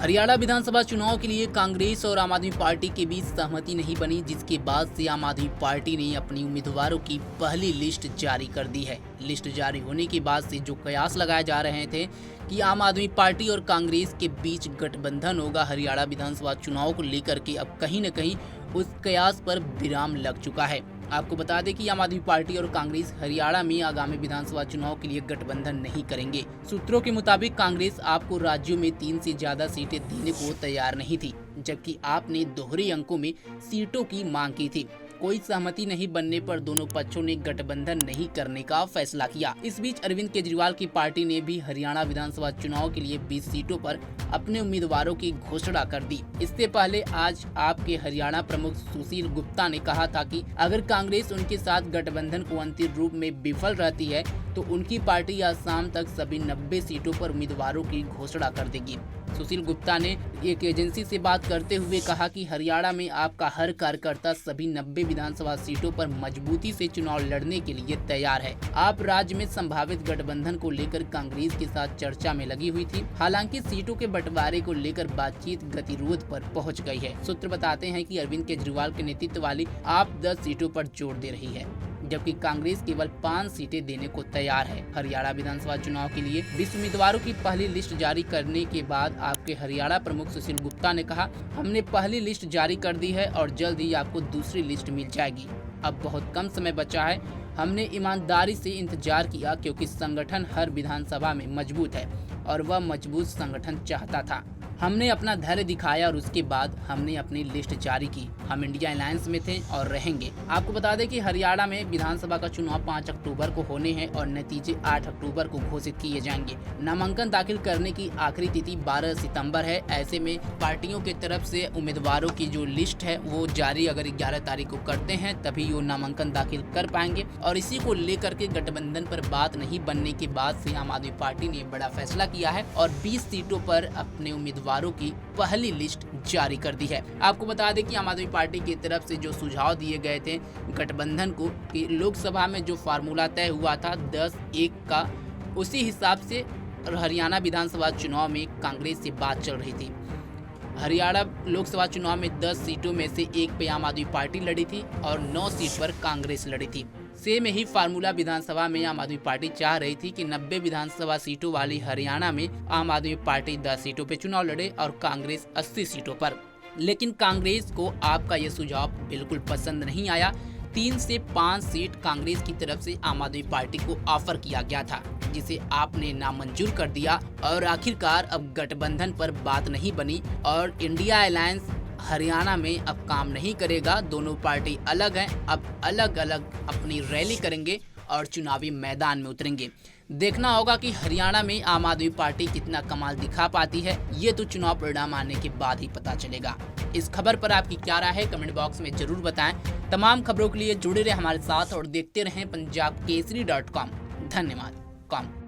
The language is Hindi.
हरियाणा विधानसभा चुनाव के लिए कांग्रेस और आम आदमी पार्टी के बीच सहमति नहीं बनी, जिसके बाद से आम आदमी पार्टी ने अपनी उम्मीदवारों की पहली लिस्ट जारी कर दी है। लिस्ट जारी होने के बाद से जो कयास लगाए जा रहे थे कि आम आदमी पार्टी और कांग्रेस के बीच गठबंधन होगा हरियाणा विधानसभा चुनाव को लेकर के, अब कहीं न कहीं उस कयास पर विराम लग चुका है। आपको बता दें कि आम आदमी पार्टी और कांग्रेस हरियाणा में आगामी विधानसभा चुनाव के लिए गठबंधन नहीं करेंगे। सूत्रों के मुताबिक कांग्रेस आपको राज्यों में 3 से ज्यादा सीटें देने को तैयार नहीं थी, जबकि आपने दोहरे अंकों में सीटों की मांग की थी। कोई सहमति नहीं बनने पर दोनों पक्षों ने गठबंधन नहीं करने का फैसला किया। इस बीच अरविंद केजरीवाल की पार्टी ने भी हरियाणा विधानसभा चुनाव के लिए 20 सीटों पर अपने उम्मीदवारों की घोषणा कर दी। इससे पहले आज आपके हरियाणा प्रमुख सुशील गुप्ता ने कहा था कि अगर कांग्रेस उनके साथ गठबंधन को अंतिम रूप में विफल रहती है तो उनकी पार्टी आज शाम तक सभी 90 सीटों पर उम्मीदवारों की घोषणा कर देगी। सुशील गुप्ता ने एक एजेंसी से बात करते हुए कहा कि हरियाणा में आपका हर कार्यकर्ता सभी 90 विधानसभा सीटों पर मजबूती से चुनाव लड़ने के लिए तैयार है। आप राज्य में संभावित गठबंधन को लेकर कांग्रेस के साथ चर्चा में लगी हुई थी। हालांकि सीटों के बंटवारे को लेकर बातचीत गतिरोध पर पहुंच गई है। सूत्र बताते हैं कि अरविंद केजरीवाल के नेतृत्व वाली आप 10 सीटों पर जोर दे रही है, जबकि कांग्रेस केवल 5 सीटें देने को तैयार है। हरियाणा विधानसभा चुनाव के लिए 20 उम्मीदवारों की पहली लिस्ट जारी करने के बाद आपके हरियाणा प्रमुख सुशील गुप्ता ने कहा, हमने पहली लिस्ट जारी कर दी है और जल्द ही आपको दूसरी लिस्ट मिल जाएगी। अब बहुत कम समय बचा है। हमने ईमानदारी से इंतजार किया क्योंकि संगठन हर विधानसभा में मजबूत है और वह मजबूत संगठन चाहता था। हमने अपना धैर्य दिखाया और उसके बाद हमने अपनी लिस्ट जारी की। हम इंडिया अलायंस में थे और रहेंगे। आपको बता दें कि हरियाणा में विधानसभा का चुनाव 5 अक्टूबर को होने हैं और नतीजे 8 अक्टूबर को घोषित किए जाएंगे। नामांकन दाखिल करने की आखिरी तिथि 12 सितंबर है। ऐसे में पार्टियों की तरफ से उम्मीदवारों की जो लिस्ट है वो जारी अगर 11 तारीख को करते हैं तभी वो नामांकन दाखिल कर पाएंगे। और इसी को लेकर के गठबंधन पर बात नहीं बनने के बाद से आम आदमी पार्टी ने बड़ा फैसला किया है और 20 सीटों पर अपने उम्मीदवारों की पहली लिस्ट जारी कर दी है। आपको बता दें कि आम आदमी पार्टी की तरफ से जो सुझाव दिए गए थे गठबंधन को कि लोकसभा में जो फार्मूला तय हुआ था 10-1 का, उसी हिसाब से हरियाणा विधानसभा चुनाव में कांग्रेस से बात चल रही थी। हरियाणा लोकसभा चुनाव में 10 सीटों में से 1 पे आम आदमी पार्टी लड़ी थी और 9 सीट पर कांग्रेस लड़ी थी। सेम ही फार्मूला विधानसभा में आम आदमी पार्टी चाह रही थी कि 90 विधानसभा सीटों वाली हरियाणा में आम आदमी पार्टी 10 सीटों पर चुनाव लड़े और कांग्रेस 80 सीटों पर। लेकिन कांग्रेस को आपका यह सुझाव बिल्कुल पसंद नहीं आया। 3 से 5 सीट कांग्रेस की तरफ से आम आदमी पार्टी को ऑफर किया गया था, जिसे आपने नामंजूर कर दिया और आखिरकार अब गठबंधन पर बात नहीं बनी और इंडिया अलायंस हरियाणा में अब काम नहीं करेगा। दोनों पार्टी अलग हैं, अब अलग अलग अपनी रैली करेंगे और चुनावी मैदान में उतरेंगे। देखना होगा कि हरियाणा में आम आदमी पार्टी कितना कमाल दिखा पाती है, ये तो चुनाव परिणाम आने के बाद ही पता चलेगा। इस खबर पर आपकी क्या राय है कमेंट बॉक्स में जरूर बताएं। तमाम खबरों के लिए जुड़े रहे हमारे साथ और देखते रहें पंजाबकेसरी.com। धन्यवाद।